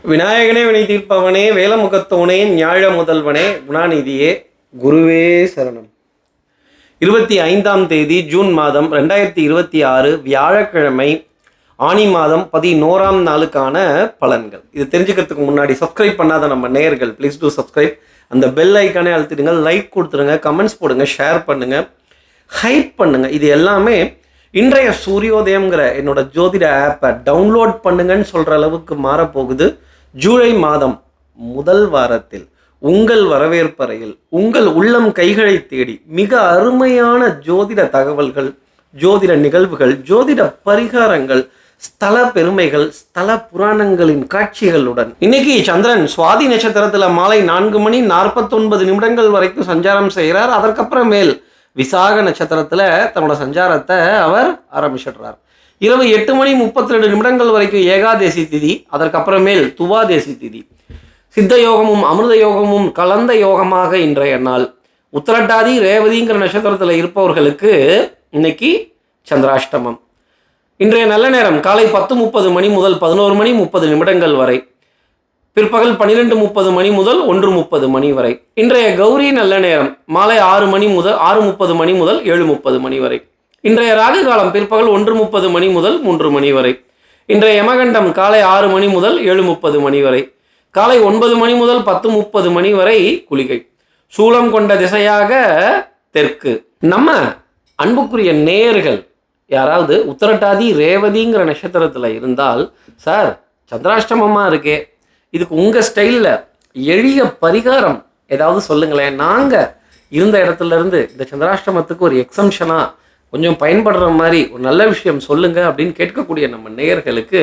விநாயகனே வினை தீர்ப்பவனே வேலமுகத்தோனே ஞாழ முதல்வனே குணாநிதியே குருவே சரணம். 25ஆம் தேதி ஜூன் மாதம் 2026 வியாழக்கிழமை ஆனி மாதம் 11ஆம் நாளுக்கான பலன்கள். இது தெரிஞ்சுக்கிறதுக்கு முன்னாடி சப்ஸ்கிரைப் பண்ணாத நம்ம நேயர்கள் ப்ளீஸ் டூ சப்ஸ்கிரைப். அந்த பெல் ஐக்கானே அழுத்திடுங்க, லைக் கொடுத்துருங்க, கமெண்ட்ஸ் போடுங்க, ஷேர் பண்ணுங்கள், ஹைப் பண்ணுங்கள். இது எல்லாமே இன்றைய சூரியோதயம்ங்கிற என்னோட ஜோதிட ஆப்பை டவுன்லோட் பண்ணுங்கன்னு சொல்கிற அளவுக்கு மாறப்போகுது. ஜூலை மாதம் முதல் வாரத்தில் உங்கள் வரவேற்பறையில் உங்கள் உள்ளம் கைகளை தேடி மிக அருமையான ஜோதிட தகவல்கள், ஜோதிட நிகழ்வுகள், ஜோதிட பரிகாரங்கள், ஸ்தல பெருமைகள், ஸ்தல புராணங்களின் காட்சிகளுடன் இன்னைக்கு சந்திரன் சுவாதி நட்சத்திரத்தில் மாலை 4:49 வரைக்கும் சஞ்சாரம் செய்கிறார். அதற்கப்புறமேல் விசாக நட்சத்திரத்தில் தன்னோட சஞ்சாரத்தை அவர் ஆரம்பிச்சிடுறார். இரவு 8:32 வரைக்கும் ஏகாதேசி திதி, அதற்கப்புறமேல் துவாதேசி திதி. சித்த யோகமும் அமிர்த யோகமும் கலந்த யோகமாக இன்றைய நாள். உத்திரட்டாதி ரேவதிங்கிற நட்சத்திரத்தில் இருப்பவர்களுக்கு இன்னைக்கு சந்திராஷ்டமம். இன்றைய நல்ல நேரம் காலை 10:30 முதல் 11:30 வரை, பிற்பகல் 12:30 முதல் 1:30 வரை. இன்றைய கௌரி நல்ல நேரம் மாலை 6:30 முதல் 7:30 வரை. இன்றைய ராகு காலம் பிற்பகல் 1:30 முதல் 3 வரை. இன்றைய யமகண்டம் காலை 6 முதல் 7:30 வரை. காலை 9 முதல் 10:30 வரை குளிகை. சூலம் கொண்ட திசையாக தெற்கு. நம்ம அன்புக்குரிய நேயர்கள் யாராவது உத்திரட்டாதி ரேவதிங்கிற நட்சத்திரத்தில் இருந்தால், சார் சந்திராஷ்டமமாக இருக்கே, இதுக்கு உங்கள் ஸ்டைலில் எளிய பரிகாரம் ஏதாவது சொல்லுங்களேன், நாங்கள் இருந்த இடத்துல இருந்து இந்த சந்திராஷ்டமத்துக்கு ஒரு எக்ஸம்ஷனாக கொஞ்சம் பயன்படுற மாதிரி ஒரு நல்ல விஷயம் சொல்லுங்கள் அப்படின்னு கேட்கக்கூடிய நம்ம நேயர்களுக்கு,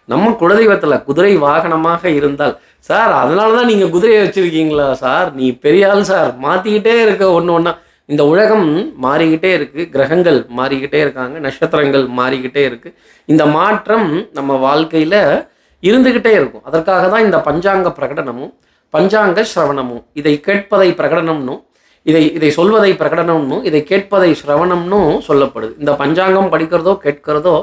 நம்ம குலதெய்வத்தில் குதிரை வாகனமாக இருந்தால், சார் அதனால தான் நீங்கள் குதிரையை வச்சுருக்கீங்களா சார், நீ பெரிய ஆள் சார், மாற்றிக்கிட்டே இருக்க ஒன்று ஒன்றா. இந்த உலகம் மாறிக்கிட்டே இருக்குது, கிரகங்கள் மாறிக்கிட்டே இருக்காங்க, நட்சத்திரங்கள் மாறிக்கிட்டே இருக்குது. இந்த மாற்றம் நம்ம வாழ்க்கையில் இருந்துக்கிட்டே இருக்கும். அதற்காக தான் இந்த பஞ்சாங்க பிரகடனமும் பஞ்சாங்க சிரவணமும், இதை கேட்பதை பிரகடனம்னும் இதை சொல்வதை பிரகடனம்னும் இதை கேட்பதை சிரவணம்னும் சொல்லப்படுது. இந்த பஞ்சாங்கம் படிக்கிறதோ கேட்கிறதோ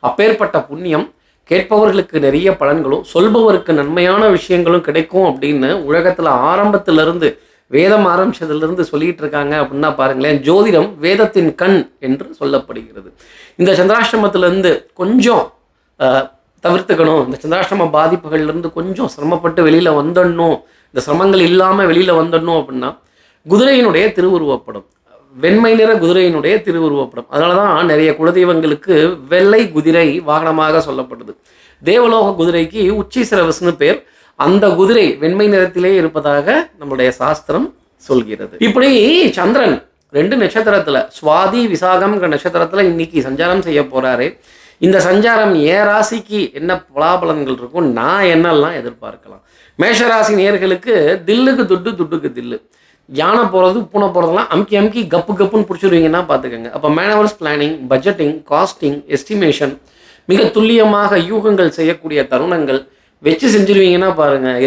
அப்பேற்பட்ட புண்ணியம், கேட்பவர்களுக்கு நிறைய பலன்களும் சொல்பவருக்கு நன்மையான விஷயங்களும் கிடைக்கும் அப்படின்னு உலகத்தில் ஆரம்பத்திலிருந்து வேதம் ஆரம்பிச்சதுலேருந்து சொல்லிட்டு இருக்காங்க. அப்படின்னா பாருங்களேன், ஜோதிடம் வேதத்தின் கண் என்று சொல்லப்படுகிறது. இந்த சந்திராஷ்டமத்திலேருந்து கொஞ்சம் தவிர்த்துக்கணும், இந்த சந்திராஷ்டம பாதிப்புகள்லேருந்து கொஞ்சம் சிரமப்பட்டு வெளியில் வந்துடணும், இந்த சிரமங்கள் இல்லாமல் வெளியில் வந்துடணும் அப்படின்னா குதிரையினுடைய திருவுருவப்படம், வெண்மை நிற குதிரையினுடைய திருவுருவப்படம். அதனால தான் நிறைய குலதெய்வங்களுக்கு வெள்ளை குதிரை வாகனமாக சொல்லப்படுது. தேவலோக குதிரைக்கு உச்சி சிரவஸ்னு பேர். அந்த குதிரை வெண்மை நிறத்திலே இருப்பதாக நம்முடைய சாஸ்திரம் சொல்கிறது. இப்படி சந்திரன் 2 நட்சத்திரத்தில் சுவாதி விசாகம்ங்கிற நட்சத்திரத்தில் இன்னைக்கு சஞ்சாரம் செய்ய போகிறாரு. இந்த சஞ்சாரம் ராசிக்கு என்ன பலாபலன்கள் இருக்கும், நான் என்னெல்லாம் எதிர்பார்க்கலாம். மேஷராசி நேயர்களுக்கு தில்லுக்கு துட்டு, துட்டுக்கு தில்லு. யானை போகிறது பூனை போகிறதெல்லாம் அமுக்கி கப்புன்னு பிடிச்சிருவீங்கன்னா பார்த்துக்கோங்க. அப்போ manoeuvres planning, budgeting, costing, estimation, மிக துல்லியமாக யூகங்கள் செய்யக்கூடிய தருணங்கள் வச்சு செஞ்சுருவீங்கன்னா பாருங்கள்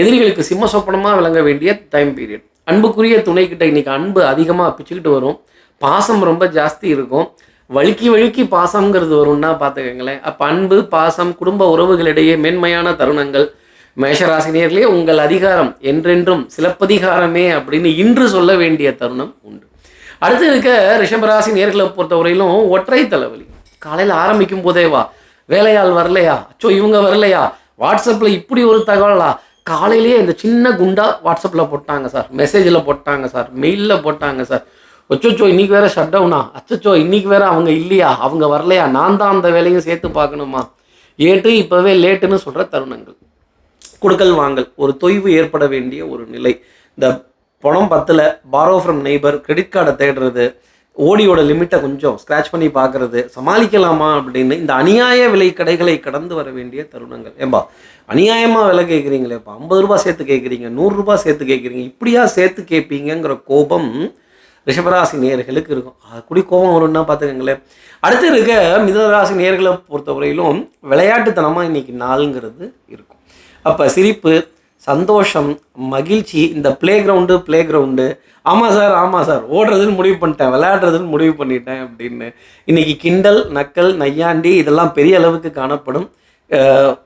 எதிரிகளுக்கு சிம்ம சொப்பனமாக விளங்க வேண்டிய டைம் பீரியட். அன்புக்குரிய துணைக்கிட்ட இன்றைக்கி அன்பு அதிகமாக பிச்சுக்கிட்டு வரும், பாசம் ரொம்ப ஜாஸ்தி இருக்கும், வழுக்கி பாசம்ங்கிறது வரும்னா பார்த்துக்கோங்களேன். அப்போ அன்பு, பாசம், குடும்ப உறவுகளிடையே மேன்மையான தருணங்கள். மேஷராசினியர்களே, உங்கள் அதிகாரம் என்றென்றும் சிலப்பதிகாரமே அப்படின்னு இன்று சொல்ல வேண்டிய தருணம் உண்டு. அடுத்து இருக்க ரிஷபராசி நேர்களை பொறுத்தவரையிலும் ஒற்றை தலைவலி. காலையில் ஆரம்பிக்கும் போதே வா, வேலையாள் வரலையா, அச்சோ இவங்க வரலையா, வாட்ஸ்அப்பில் இப்படி ஒரு தகவலா, காலையிலேயே இந்த சின்ன குண்டா வாட்ஸ்அப்பில் போட்டாங்க சார், மெசேஜில் போட்டாங்க சார், மெயிலில் போட்டாங்க சார், அச்சோச்சோ இன்னைக்கு வேற ஷட் டவுனா, அச்சோ இன்னைக்கு வேற அவங்க இல்லையா, அவங்க வரலையா, நான் தான் அந்த வேலையும் சேர்த்து பார்க்கணுமா, இப்போவே லேட்டுன்னு சொல்கிற தருணங்கள். கொடுக்கல் வாங்கல், ஒரு தொய்வு ஏற்பட வேண்டிய ஒரு நிலை. இந்த பணம் 10ல் பாரோ ஃப்ரம் நெய்பர், கிரெடிட் கார்டை தேடுறது, ஓடியோட லிமிட்டை கொஞ்சம் ஸ்க்ராட்ச் பண்ணி பார்க்குறது, சமாளிக்கலாமா அப்படின்னு இந்த அநியாய விலை கடைகளை கடந்து வர வேண்டிய தருணங்கள். ஏன்பா அநியாயமாக விலை கேட்குறீங்களேப்பா, 50 ரூபா சேர்த்து கேட்குறீங்க, 100 ரூபா சேர்த்து கேட்குறீங்க, இப்படியா சேர்த்து கேட்பீங்கிற கோபம் ரிஷபராசி நேயர்களுக்கு இருக்கும். அது கூடி கோபம் வரும்னா பார்த்துக்கங்களேன். அடுத்து இருக்க மிதுனராசி நேயர்களை பொறுத்தவரையிலும் விளையாட்டுத்தனமாக இன்றைக்கி நாளுங்கிறது இருக்கும். அப்போ சிரிப்பு, சந்தோஷம், மகிழ்ச்சி, இந்த பிளே கிரவுண்டு, ஆமாம் சார் ஓடுறதுன்னு முடிவு பண்ணிட்டேன், விளையாடுறதுன்னு முடிவு பண்ணிட்டேன் அப்படின்னு இன்றைக்கி கிண்டல், நக்கல், நையாண்டி இதெல்லாம் பெரிய அளவுக்கு காணப்படும்.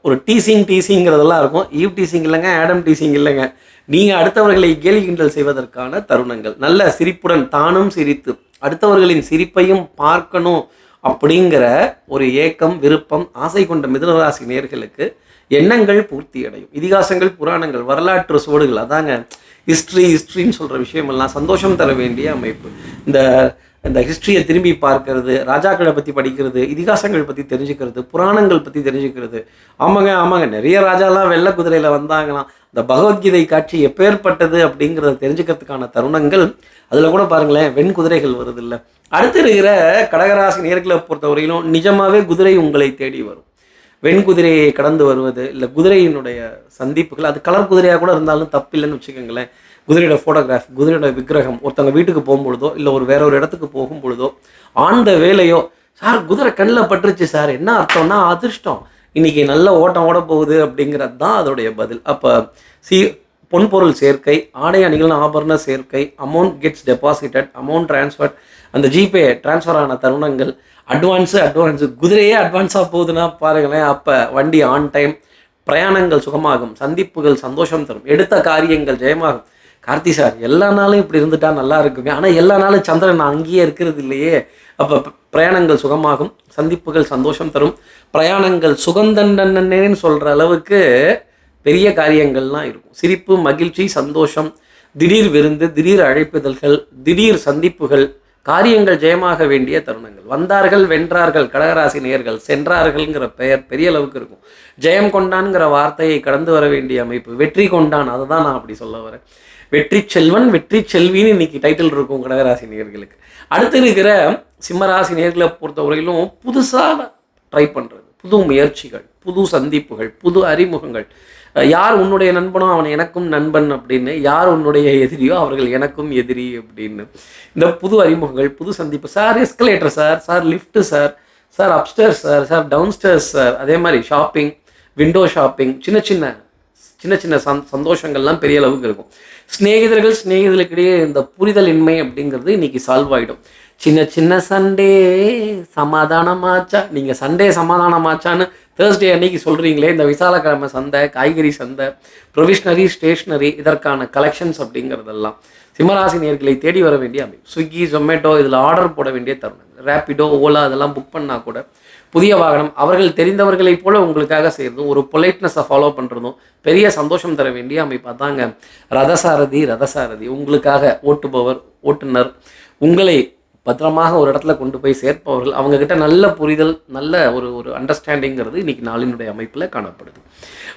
ஒரு டீசிங்கிறதெல்லாம் இருக்கும். ஈவ் டீசிங் இல்லைங்க, ஆடம் டீசிங் இல்லைங்க. நீங்கள் அடுத்தவர்களை கேலி கிண்டல் செய்வதற்கான தருணங்கள். நல்ல சிரிப்புடன் தானும் சிரித்து அடுத்தவர்களின் சிரிப்பையும் பார்க்கணும் அப்படிங்கிற ஒரு ஏக்கம், விருப்பம், ஆசை கொண்ட மிதுனராசி நேயர்களுக்கு எண்ணங்கள் பூர்த்தி அடையும். இதிகாசங்கள், புராணங்கள், வரலாற்று சுவடுகள், அதாங்க ஹிஸ்ட்ரின்னு சொல்கிற விஷயமெல்லாம் சந்தோஷம் தர வேண்டிய அமைப்பு. இந்த ஹிஸ்ட்ரியை திரும்பி பார்க்கறது, ராஜாக்களை பற்றி படிக்கிறது, இதிகாசங்கள் பற்றி தெரிஞ்சுக்கிறது, புராணங்கள் பற்றி தெரிஞ்சுக்கிறது. ஆமாங்க, நிறைய ராஜாலாம் வெள்ளை குதிரையில் வந்தாங்களாம். இந்த பகவத்கீதை காட்சி எப்பேற்பட்டது அப்படிங்கிறத தெரிஞ்சுக்கிறதுக்கான தருணங்கள். அதில் கூட பாருங்களேன், வெண்குதிரைகள் வருது இல்லை. அடுத்து இருக்கிற கடகராசி நேர்களை பொறுத்தவரையிலும் நிஜமாகவே குதிரை உங்களை தேடி வரும். வெண்குதிரையை கடந்து வருவது, இல்லை குதிரையினுடைய சந்திப்புகள், அது கலர் குதிரையாக கூட இருந்தாலும் தப்பில்லைன்னு வச்சுக்கோங்களேன். குதிரையோட ஃபோட்டோகிராஃப், குதிரையோட விக்கிரகம் ஒருத்தவங்க வீட்டுக்கு போகும்பொழுதோ, இல்லை வேற ஒரு இடத்துக்கு போகும் பொழுதோ, ஆண்ட வேலையோ, சார் குதிரை கண்ணில் பட்டுருச்சு சார், என்ன அர்த்தம்னா அதிர்ஷ்டம், இன்னைக்கு நல்ல ஓட்டம் ஓட போகுது அப்படிங்கிறது தான் அதோடைய பதில். அப்போ பொன்பொருள் சேர்க்கை, ஆடை அணிகள் ஆபரண சேர்க்கை, amount gets deposited, amount transfer, அந்த ஜிபே டிரான்ஸ்ஃபர் ஆன தருணங்கள், அட்வான்ஸு குதிரையே அட்வான்ஸாக போகுதுன்னா பாருங்களேன். அப்போ வண்டி ஆன் டைம், பிரயாணங்கள் சுகமாகும், சந்திப்புகள் சந்தோஷம் தரும், எடுத்த காரியங்கள் ஜெயமாகும். கார்த்தி சார் எல்லா நாளும் இப்படி இருந்துட்டா நல்லா இருக்குமே, ஆனால் எல்லா நாளும் சந்திரன் அங்கேயே இருக்கிறது இல்லையே. அப்போ பிரயாணங்கள் சுகமாகும், சந்திப்புகள் சந்தோஷம் தரும், பிரயாணங்கள் சுகந்தண்டன்னு சொல்கிற அளவுக்கு பெரிய காரியங்கள்லாம் இருக்கும். சிரிப்பு, மகிழ்ச்சி, சந்தோஷம், திடீர் விருந்து, திடீர் அழைப்புதல்கள், திடீர் சந்திப்புகள், காரியங்கள் ஜெயமாக வேண்டிய தருணங்கள். வந்தார்கள், வென்றார்கள் கடகராசி நேயர்கள், சென்றார்கள்ங்கிற பெயர் பெரிய அளவுக்கு இருக்கும். ஜெயம் கொண்டான்ங்கிற வார்த்தையை கடந்து வர வேண்டிய அமைப்பு. வெற்றி கொண்டான், அதை தான் நான் அப்படி சொல்ல வரேன். வெற்றி செல்வன், வெற்றி செல்வின்னு இன்னைக்கு டைட்டில் இருக்கும் கடகராசி நேயர்களுக்கு. அடுத்து இருக்கிற சிம்மராசி நேயர்களை பொறுத்தவரையிலும் புதுசாக ட்ரை பண்ணுறது, புது முயற்சிகள், புது சந்திப்புகள், புது அறிமுகங்கள். யார் உன்னுடைய நண்பனோ அவன் எனக்கும் நண்பன் அப்படின்னு, யார் உன்னுடைய எதிரியோ அவர்கள் எனக்கும் எதிரி அப்படின்னு. இந்த புது அறிமுகங்கள், புது சந்திப்பு. Sir escalator sir lift sir upstairs sir downstairs sir. அதே மாதிரி ஷாப்பிங், விண்டோ ஷாப்பிங், சின்ன சின்ன சந்தோஷங்கள்லாம் பெரிய அளவுக்கு இருக்கும். ஸ்நேகிதர்களுக்கிடையே இந்த புரிதலின்மை அப்படிங்கிறது இன்னைக்கு சால்வ் ஆகிடும். சின்ன சண்டே சமாதானமாச்சா, நீங்கள் சண்டே சமாதானமாச்சான்னு தேர்ஸ்டே அன்னைக்கு சொல்கிறீங்களே. இந்த விசாலக்கிழமை சந்தை, காய்கறி சந்தை, ப்ரொவிஷ்னரி, ஸ்டேஷ்னரி, இதற்கான கலெக்ஷன்ஸ் அப்படிங்கிறதெல்லாம் சிம்மராசி நேயர்களை தேடி வர வேண்டிய அமைப்பு. ஸ்விக்கி, ஜொமேட்டோ இதில் ஆர்டர் போட வேண்டிய தருணங்கள். ரேப்பிடோ, ஓலா அதெல்லாம் புக் பண்ணால் கூட புதிய வாகனம் அவர்கள் தெரிந்தவர்களைப் போல உங்களுக்காக செய்கிறதும், ஒரு பொலைட்னஸை ஃபாலோ பண்ணுறதும் பெரிய சந்தோஷம் தர வேண்டிய அமைப்பு. அதாங்க ரதசாரதி உங்களுக்காக ஓட்டுபவர், ஓட்டுநர், உங்களை பத்திரமாக ஒரு இடத்துல கொண்டு போய் சேர்ப்பவர்கள், அவங்கக்கிட்ட நல்ல புரிதல், நல்ல ஒரு அண்டர்ஸ்டாண்டிங்கிறது இன்றைக்கி நாளினுடைய அமைப்பில் காணப்படுது.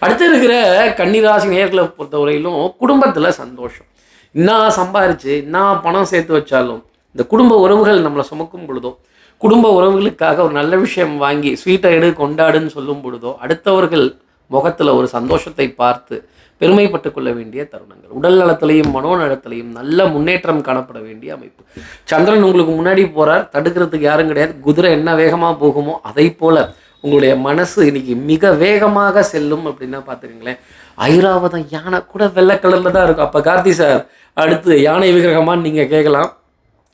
அடுத்து இருக்கிற கன்னிராசி நேயர்களை பொறுத்தவரையிலும் குடும்பத்தில் சந்தோஷம். இன்னும் சம்பாரித்து இன்னும் பணம் சேர்த்து வச்சாலும் இந்த குடும்ப உறவுகள் நம்மளை சுமக்கும் பொழுதோ, குடும்ப உறவுகளுக்காக ஒரு நல்ல விஷயம் வாங்கி ஸ்வீட்டை எடு கொண்டாடுன்னு சொல்லும் பொழுதோ, அடுத்தவர்கள் முகத்தில் ஒரு சந்தோஷத்தை பார்த்து பெருமைப்பட்டு கொள்ள வேண்டிய தருணங்கள். உடல் நலத்திலையும் மனோநலத்திலையும் நல்ல முன்னேற்றம் காணப்பட வேண்டிய அமைப்பு. சந்திரன் உங்களுக்கு முன்னாடி போகிறார், தடுக்கிறதுக்கு யாரும் கிடையாது. குதிரை என்ன வேகமாக போகுமோ அதை போல உங்களுடைய மனசு இன்னைக்கு மிக வேகமாக செல்லும் அப்படின்னா பார்த்துக்கங்களேன். ஐராவதம் யானை கூட வெள்ளை கலரில் தான் இருக்கும். அப்போ கார்த்தி சார் அடுத்து யானை விக்கிரகமான்னு நீங்கள் கேட்கலாம்.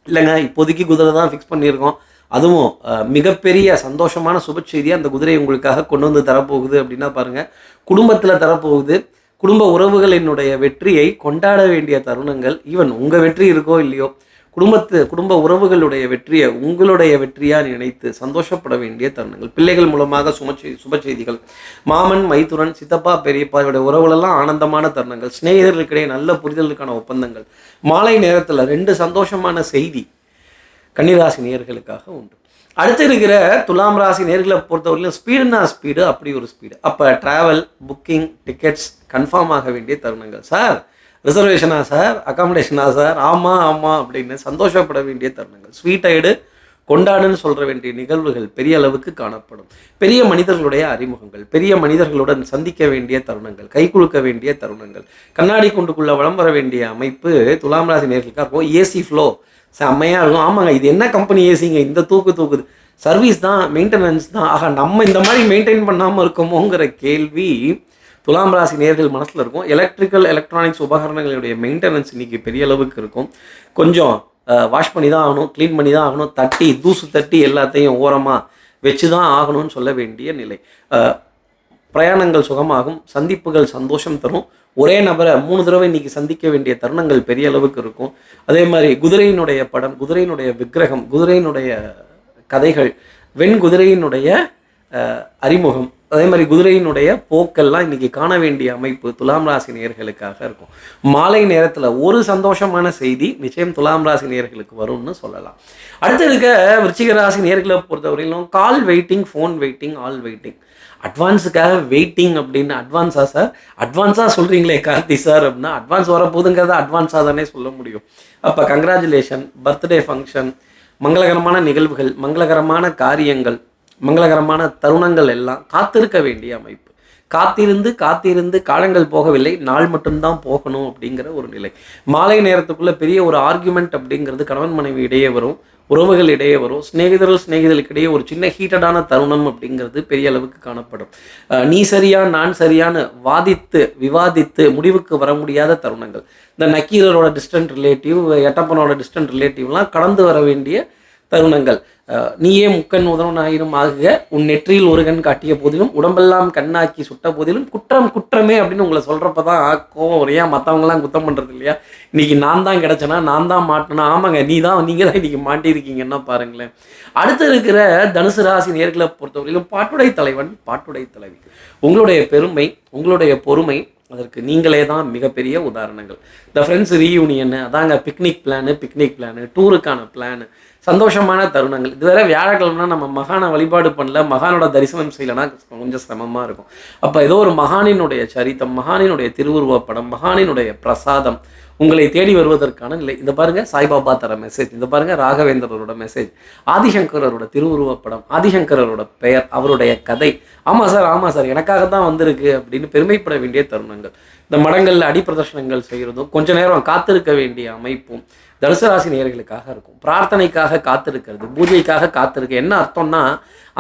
இல்லைங்க, இப்போதைக்கு குதிரை தான் ஃபிக்ஸ் பண்ணியிருக்கோம். அதுவும் மிகப்பெரிய சந்தோஷமான சுப செய்தியாக அந்த குதிரை உங்களுக்காக கொண்டு வந்து தரப்போகுது அப்படின்னா பாருங்கள், குடும்பத்தில் தரப்போகுது. குடும்ப உறவுகளினுடைய வெற்றியை கொண்டாட வேண்டிய தருணங்கள். ஈவன் உங்கள் வெற்றி இருக்கோ இல்லையோ, குடும்ப உறவுகளுடைய வெற்றியை உங்களுடைய வெற்றியாக நினைத்து சந்தோஷப்பட வேண்டிய தருணங்கள். பிள்ளைகள் மூலமாக சுப செய்திகள். மாமன், மைத்துரன், சித்தப்பா, பெரியப்பா இவருடைய உறவுகளெல்லாம் ஆனந்தமான தருணங்கள். சிநேகிதர்களுக்கிடையே நல்ல புரிதலுக்கான ஒப்பந்தங்கள். மாலை நேரத்தில் 2 சந்தோஷமான செய்தி கன்னிராசி நேயர்களுக்காக உண்டு. அடுத்து இருக்கிற துலாம் ராசி நேயர்களை பொறுத்தவரையிலும் ஸ்பீடு அப்படி ஒரு ஸ்பீடு. அப்போ ட்ராவல், புக்கிங், டிக்கெட்ஸ் கன்ஃபார்ம் ஆக வேண்டிய தருணங்கள். சார் ரிசர்வேஷனா சார், அகாமடேஷனா சார், ஆமாம் அப்படின்னு சந்தோஷப்பட வேண்டிய தருணங்கள். ஸ்வீட்டை எடு கொண்டாடுன்னு சொல்கிற வேண்டிய நிகழ்வுகள் பெரிய அளவுக்கு காணப்படும். பெரிய மனிதர்களுடைய அறிமுகங்கள், பெரிய மனிதர்களுடன் சந்திக்க வேண்டிய தருணங்கள், கை குலுக்க வேண்டிய தருணங்கள், கண்ணாடி குண்டுக்குள்ளே வலம் வர வேண்டிய அமைப்பு துலாம் ராசி நேயர்களுக்காக இருக்கும். ஏசி ஃப்ளோ செம்மையாக இருக்கும். ஆமாங்க, இது என்ன கம்பெனி ஏசிங்க, இந்த தூக்குது, சர்வீஸ் தான், மெயின்டெனன்ஸ் தான். ஆக நம்ம இந்த மாதிரி மெயின்டைன் பண்ணாமல் இருக்கோமோங்கிற கேள்வி துலாம் ராசி நேயர்கள் மனசில் இருக்கும். எலக்ட்ரானிக்ஸ் உபகரணங்களுடைய மெயின்டெனன்ஸ் இன்றைக்கி பெரிய அளவுக்கு இருக்கும். கொஞ்சம் வாஷ் பண்ணி தான் ஆகணும், க்ளீன் பண்ணி தான் ஆகணும், தூசு தட்டி எல்லாத்தையும் ஓரமாக வச்சு தான் ஆகணும்னு சொல்ல வேண்டிய நிலை. பிரயாணங்கள் சுகமாகும், சந்திப்புகள் சந்தோஷம் தரும். ஒரே நபரை 3 தடவை இன்னைக்கு சந்திக்க வேண்டிய தருணங்கள் பெரிய அளவுக்கு இருக்கும். அதே மாதிரி குதிரையினுடைய படம், குதிரையினுடைய விக்கிரகம், குதிரையினுடைய கதைகள், வெண்குதிரையினுடைய அறிமுகம், அதே மாதிரி குதிரையினுடைய போக்கெல்லாம் இன்னைக்கு காண வேண்டிய அமைப்பு துலாம் ராசி நேயர்களுக்காக இருக்கும். மாலை நேரத்தில் ஒரு சந்தோஷமான செய்தி நிச்சயம் துலாம் ராசி நேயர்களுக்கு வரும்னு சொல்லலாம். அடுத்து இருக்க விருச்சிக ராசி நேயர்களை பொறுத்தவரையிலும் call waiting, phone waiting, all waiting. அட்வான்ஸுக்காக வெயிட்டிங் அப்படின்னு அட்வான்ஸா சார், அட்வான்ஸாக சொல்கிறீங்களே கார்த்தி சார் அப்படின்னா அட்வான்ஸ் வரப்போகுதுங்கிறத அட்வான்ஸாக தானே சொல்ல முடியும். அப்போ கங்க்ராச்சுலேஷன், பர்த்டே ஃபங்க்ஷன், மங்களகரமான நிகழ்வுகள், மங்களகரமான காரியங்கள், மங்களகரமான தருணங்கள் எல்லாம் காத்திருக்க வேண்டிய அமைப்பு. காத்திருந்து காத்திருந்து காலங்கள் போகவில்லை, நாள் மட்டும்தான் போகணும் அப்படிங்கிற ஒரு நிலை. மாலை நேரத்துக்குள்ள பெரிய ஒரு ஆர்குமெண்ட் அப்படிங்கிறது கணவன் மனைவி இடையே வரும், உறவுகள் இடையே வரும், சிநேகிதர்களுக்கு இடையே ஒரு சின்ன ஹீட்டடான தருணம் அப்படிங்கிறது பெரிய அளவுக்கு காணப்படும். நீ சரியா நான் சரியான்னு வாதித்து விவாதித்து முடிவுக்கு வர முடியாத தருணங்கள். இந்த நக்கீரரோட டிஸ்டன்ட் ரிலேட்டிவ், எட்டப்பனோட டிஸ்டன்ட் ரிலேட்டிவ்லாம் கடந்து வர வேண்டிய தருணங்கள். நீயே முக்கண் உதவன் ஆயிரம் ஆகுக, உன் நெற்றியில் ஒரு கண் காட்டிய போதிலும் உடம்பெல்லாம் கண்ணாக்கி சுட்ட போதிலும் குற்றம் குற்றமே அப்படின்னு உங்களை சொல்கிறப்ப தான் கோவம் வரையா. மற்றவங்களாம் குத்தம் பண்ணுறது இல்லையா, இன்னைக்கு நான் தான் கிடச்சேனா, நான் தான் மாட்டினா, ஆமாங்க நீங்கள் தான் இன்னைக்கு மாட்டியிருக்கீங்கன்னா பாருங்களேன். அடுத்து இருக்கிற தனுசு ராசி நேர்களை பொறுத்தவரையிலும் பாட்டுடை தலைவன், பாட்டுடை தலைவி. உங்களுடைய பெருமை, உங்களுடைய பொறுமை, அதற்கு நீங்களே தான் மிகப்பெரிய உதாரணங்கள். இந்த ஃப்ரெண்ட்ஸ் ரீயூனியன், அதாங்க பிக்னிக் பிளானு, டூருக்கான பிளானு, சந்தோஷமான தருணங்கள். இதுவரை வியாழக்கிழமைனா நம்ம மகானை வழிபாடு பண்ணல, மகானோட தரிசனம் செய்யலைன்னா கொஞ்சம் சிரமமாக இருக்கும். அப்போ ஏதோ ஒரு மகானினுடைய சரித்தம், மகானினுடைய திருவுருவப்படம், மகானினுடைய பிரசாதம் உங்களை தேடி வருவதற்கான நிலை. இந்த பாருங்க சாய்பாபா தர மெசேஜ், இந்த பாருங்க ராகவேந்திரரோட மெசேஜ், ஆதிசங்கரோட திருவுருவப்படம், ஆதிசங்கரோட பெயர், அவருடைய கதை. ஆமாம் சார் எனக்காக தான் வந்திருக்கு அப்படின்னு பெருமைப்பட வேண்டிய தருணங்கள். இந்த மடங்களில் அடிப்பிரதர்ஷனங்கள் செய்கிறதும் கொஞ்ச நேரம் காத்திருக்க வேண்டிய அமைப்பும் தனுசு ராசி நேயர்களுக்காக இருக்கும். பிரார்த்தனைக்காக காத்திருக்கிறது, பூஜைக்காக காத்திருக்க. என்ன அர்த்தம்னா,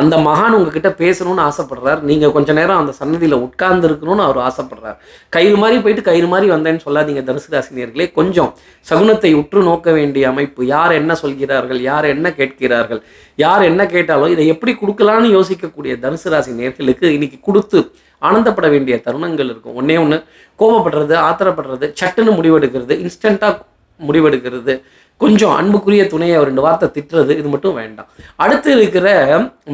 அந்த மகான் உங்ககிட்ட பேசணும்னு ஆசைப்படுறார், நீங்கள் கொஞ்ச நேரம் அந்த சன்னதியில் உட்கார்ந்து இருக்கணும்னு அவர் ஆசைப்படுறார். கயிறு மாதிரி போயிட்டு கயிறு மாதிரி வந்தேன்னு சொல்லாதீங்க தனுசு ராசி நேயர்களே. கொஞ்சம் சகுனத்தை உற்று நோக்க வேண்டிய அமைப்பு. யார் என்ன சொல்கிறார்கள், யார் என்ன கேட்கிறார்கள், யார் என்ன கேட்டாலும் இதை எப்படி கொடுக்கலான்னு யோசிக்கக்கூடிய தனுசு ராசி நேயர்களுக்கு இன்னைக்கு கொடுத்து ஆனந்தப்பட வேண்டிய தருணங்கள் இருக்கும். ஒன்று கோபப்படுறது, ஆத்திரப்படுறது, சட்டுன்னு முடிவெடுக்கிறது, இன்ஸ்டண்ட்டாக முடிவெடுக்கிறது, கொஞ்சம் அன்புக்குரிய துணையை 2 வார்த்தை திட்டுறது, இது மட்டும் வேண்டாம். அடுத்து இருக்கிற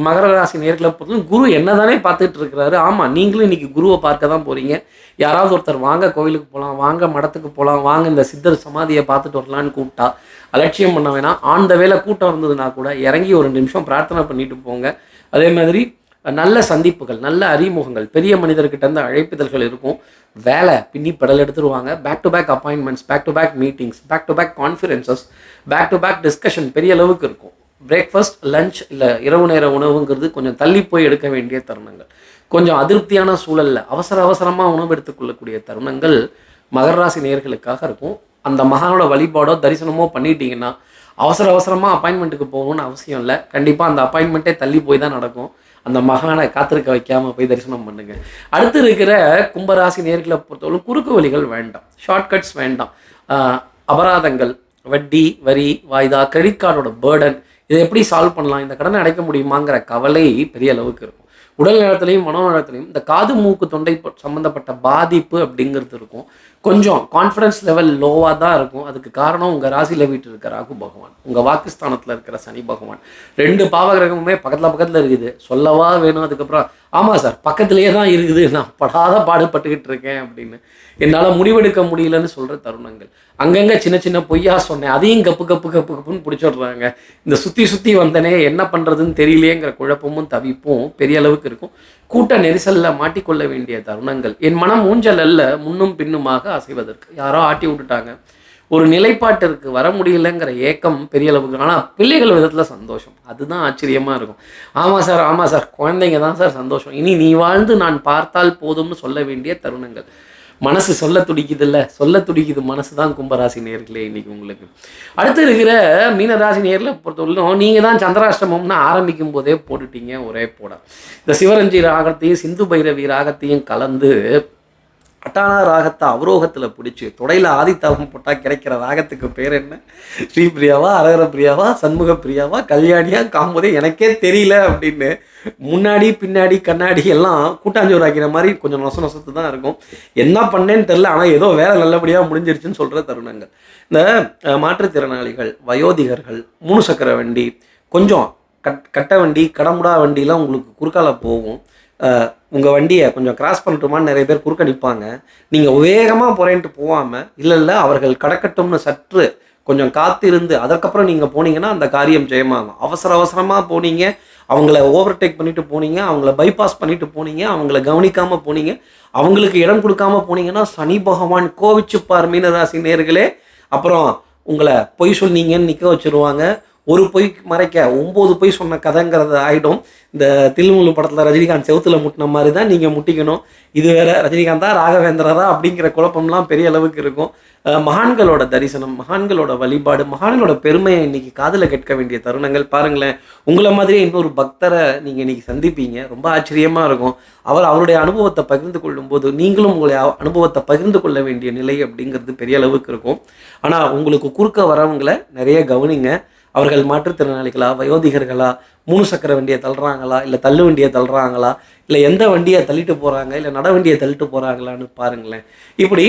மகர ராசி நேர்களை பொறுத்தவரைக்கும் குரு என்னதானே பார்த்துட்டு இருக்கிறாரு. ஆமாம், நீங்களும் இன்னைக்கு குருவை பார்க்க தான் போகிறீங்க. யாராவது ஒருத்தர் வாங்க கோவிலுக்கு போகலாம், வாங்க மடத்துக்கு போகலாம், வாங்க இந்த சித்தர் சமாதியை பார்த்துட்டு வரலான்னு கூப்பிட்டா அலட்சியம் பண்ண வேணாம். ஆன் த வேலை கூட்டம் இருந்ததுன்னா கூட இறங்கி ஒரு 2 நிமிஷம் பிரார்த்தனை பண்ணிட்டு போங்க. அதே மாதிரி நல்ல சந்திப்புகள், நல்ல அறிமுகங்கள், பெரிய மனிதர்கிட்ட இருந்து அழைப்பிதழ்கள் இருக்கும். வேலை பின்னி படல் எடுத்துருவாங்க. Back to back appointments, back to back meetings, back to back conferences, back to back discussion பெரிய அளவுக்கு இருக்கும். பிரேக்ஃபாஸ்ட், லஞ்ச் இல்லை இரவு நேர உணவுங்கிறது கொஞ்சம் தள்ளி போய் எடுக்க வேண்டிய தருணங்கள். கொஞ்சம் அதிருப்தியான சூழலில் அவசரமாக உணவு எடுத்துக்கொள்ளக்கூடிய தருணங்கள் மகர ராசி நேயர்களுக்காக இருக்கும். அந்த மகானோட வழிபாடோ தரிசனமோ பண்ணிட்டீங்கன்னா அவசரமாக அப்பாயின்மெண்ட்டுக்கு போகணும்னு அவசியம் இல்லை. கண்டிப்பாக அந்த அப்பாயின்மெண்ட்டே தள்ளி போய் தான் நடக்கும். அந்த மகானை காத்திருக்க வைக்காமல் போய் தரிசனம் பண்ணுங்க. அடுத்து இருக்கிற கும்பராசி நேர்களை பொறுத்தவரை குறுக்கு வழிகள் வேண்டாம், ஷார்ட்கட்ஸ் வேண்டாம். அபராதங்கள், வட்டி, வரி, வாய்தா, கிரெடிட் கார்டோட பேர்டன், இதை எப்படி சால்வ் பண்ணலாம், இந்த கடனை அடைக்க முடியுமாங்கிற கவலை பெரிய அளவுக்கு இருக்கும். உடல் நலத்திலையும் மனோநலத்திலையும் இந்த காது மூக்கு தொண்டை சம்மந்தப்பட்ட பாதிப்பு அப்படிங்கிறது இருக்கும். கொஞ்சம் கான்ஃபிடன்ஸ் லெவல் லோவாக தான் இருக்கும். அதுக்கு காரணம் உங்கள் ராசியில் வீட்டு இருக்கிற ராகு பகவான், உங்கள் வாக்குஸ்தானத்தில் இருக்கிற சனி பகவான், 2 பாவகிரகமுமே பக்கத்தில் இருக்குது. சொல்லவா வேணும். அதுக்கப்புறம் ஆமாம் சார் பக்கத்துலேயே தான் இருக்குது, நான் படாத பாடுபட்டுக்கிட்டு இருக்கேன் அப்படின்னு என்னால் முடிவெடுக்க முடியலன்னு சொல்கிற தருணங்கள். அங்கங்கே சின்ன பொய்யா சொன்னேன், அதையும் கப்புன்னு பிடிச்சிடுறாங்க. இந்த சுற்றி வந்தனே என்ன பண்ணுறதுன்னு தெரியலையேங்கிற குழப்பமும் தவிப்பும் பெரிய அளவுக்கு இருக்கும். கூட்ட நெரிசலில் மாட்டிக்கொள்ள வேண்டிய தருணங்கள். என் மனம் ஊஞ்சல் அல்ல முன்னும் பின்னுமாக அசைவதற்கு. யாரோ ஆட்டி விட்டுட்டாங்க, ஒரு நிலைப்பாட்டிற்கு வர முடியலைங்கிற ஏக்கம் பெரிய அளவுக்கு. ஆனால் பிள்ளைகள் விதத்தில் சந்தோஷம், அதுதான் ஆச்சரியமாக இருக்கும். ஆமாம் சார் குழந்தைங்க தான் சார் சந்தோஷம். இனி நீ வாழ்ந்து நான் பார்த்தால் போதும்னு சொல்ல வேண்டிய தருணங்கள். மனசு சொல்ல துடிக்குது மனசு தான் கும்பராசி நேர்களே இன்னைக்கு உங்களுக்கு. அடுத்து இருக்கிற மீனராசி நேரில் பொறுத்தவரைக்கும் நீங்கள் தான் சந்திராஷ்டமம்னு ஆரம்பிக்கும் போதே போட்டுட்டீங்க ஒரே போட. இந்த சிவரஞ்சி ராகத்தையும் சிந்து பைரவி ராகத்தையும் கலந்து அட்டானா ராகத்தை அவரோகத்தில் பிடிச்சி தொடையில் ஆதித்தாகம் போட்டால் கிடைக்கிற ராகத்துக்கு பேர் என்ன? ஸ்ரீபிரியாவா, அரகர பிரியாவா, சண்முக பிரியாவா, கல்யாணியா, காம்போதே எனக்கே தெரியல அப்படின்னு முன்னாடி பின்னாடி கண்ணாடி எல்லாம் கூட்டாஞ்சோறு ஆக்கிற மாதிரி கொஞ்சம் நொசத்து தான் இருக்கும். என்ன பண்ணேன்னு தெரில, ஆனால் ஏதோ வேலை நல்லபடியாக முடிஞ்சிருச்சுன்னு சொல்கிற தருணங்கள். இந்த மாற்றுத்திறனாளிகள், வயோதிகர்கள், 3 சக்கர வண்டி, கொஞ்சம் கட்ட வண்டி, கடமுடா வண்டிலாம் உங்களுக்கு குறுக்கால போகும். உங்கள் வண்டியை கொஞ்சம் கிராஸ் பண்ணட்டுமான்னு நிறைய பேர் குறுக்க நிற்பாங்க. நீங்கள் வேகமாக போகிறேன்ட்டு போகாமல், இல்லை அவர்கள் கடக்கட்டும்னு சற்று கொஞ்சம் காத்திருந்து அதற்கப்புறம் நீங்கள் போனீங்கன்னா அந்த காரியம் ஜெயமாகும். அவசரமாக போனீங்க, அவங்கள ஓவர்டேக் பண்ணிட்டு போனீங்க, அவங்கள பைபாஸ் பண்ணிட்டு போனீங்க, அவங்கள கவனிக்காமல் போனீங்க, அவங்களுக்கு இடம் கொடுக்காம போனீங்கன்னா சனி பகவான் கோவிச்சுப்பார் மீனராசி நேயர்களே. அப்புறம் உங்களை பொய் சொன்னீங்கன்னு நிற்க வச்சுருவாங்க. ஒரு பொய் மறைக்க 9 பொய் சொன்ன கதைங்கிறது ஆகிடும். இந்த தில்முழு படத்தில் ரஜினிகாந்த் செவுத்தில் முட்டின மாதிரி தான் நீங்கள் முட்டிக்கணும். இது வேற ரஜினிகாந்தா ராகவேந்திரரா அப்படிங்கிற குழப்பம்லாம் பெரிய அளவுக்கு இருக்கும். மகான்களோட தரிசனம், மகான்களோட வழிபாடு, மகான்களோட பெருமையை இன்னைக்கு காதில் கேட்க வேண்டிய தருணங்கள். பாருங்களேன், உங்களை மாதிரியே இன்னொரு பக்தரை நீங்கள் இன்னைக்கு சந்திப்பீங்க. ரொம்ப ஆச்சரியமாக இருக்கும். அவருடைய அனுபவத்தை பகிர்ந்து கொள்ளும்போது நீங்களும் உங்களுடைய அனுபவத்தை பகிர்ந்து கொள்ள வேண்டிய நிலை அப்படிங்கிறது பெரிய அளவுக்கு இருக்கும். ஆனால் உங்களுக்கு குறுக்க வரவங்களை நிறைய கவனிங்க. அவர்கள் மாற்றுத்திறனாளிகளா, வயோதிகர்களா, 3 சக்கர வண்டியை தள்ளுறாங்களா, இல்லை தள்ளு வண்டியை தள்ளுறாங்களா, இல்லை எந்த வண்டியை தள்ளிட்டு போகிறாங்க, இல்லை நட வண்டியை தள்ளிட்டு போகிறாங்களான்னு பாருங்களேன். இப்படி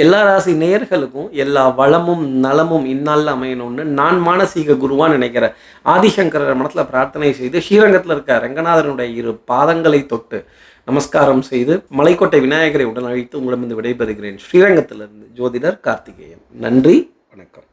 எல்லா ராசி நேயர்களுக்கும் எல்லா வளமும் நலமும் இந்நாளில் அமையணும்னு நான் மானசீக குருவான்னு நினைக்கிறேன். ஆதிசங்கரர் மனத்தில் பிரார்த்தனை செய்து ஸ்ரீரங்கத்தில் இருக்க ரங்கநாதனுடைய 2 பாதங்களை தொட்டு நமஸ்காரம் செய்து மலைக்கோட்டை விநாயகரை உடன் அழைத்து உங்களிடமிருந்து விடைபெறுகிறேன். ஸ்ரீரங்கத்திலிருந்து ஜோதிடர் கார்த்திகேயன். நன்றி, வணக்கம்.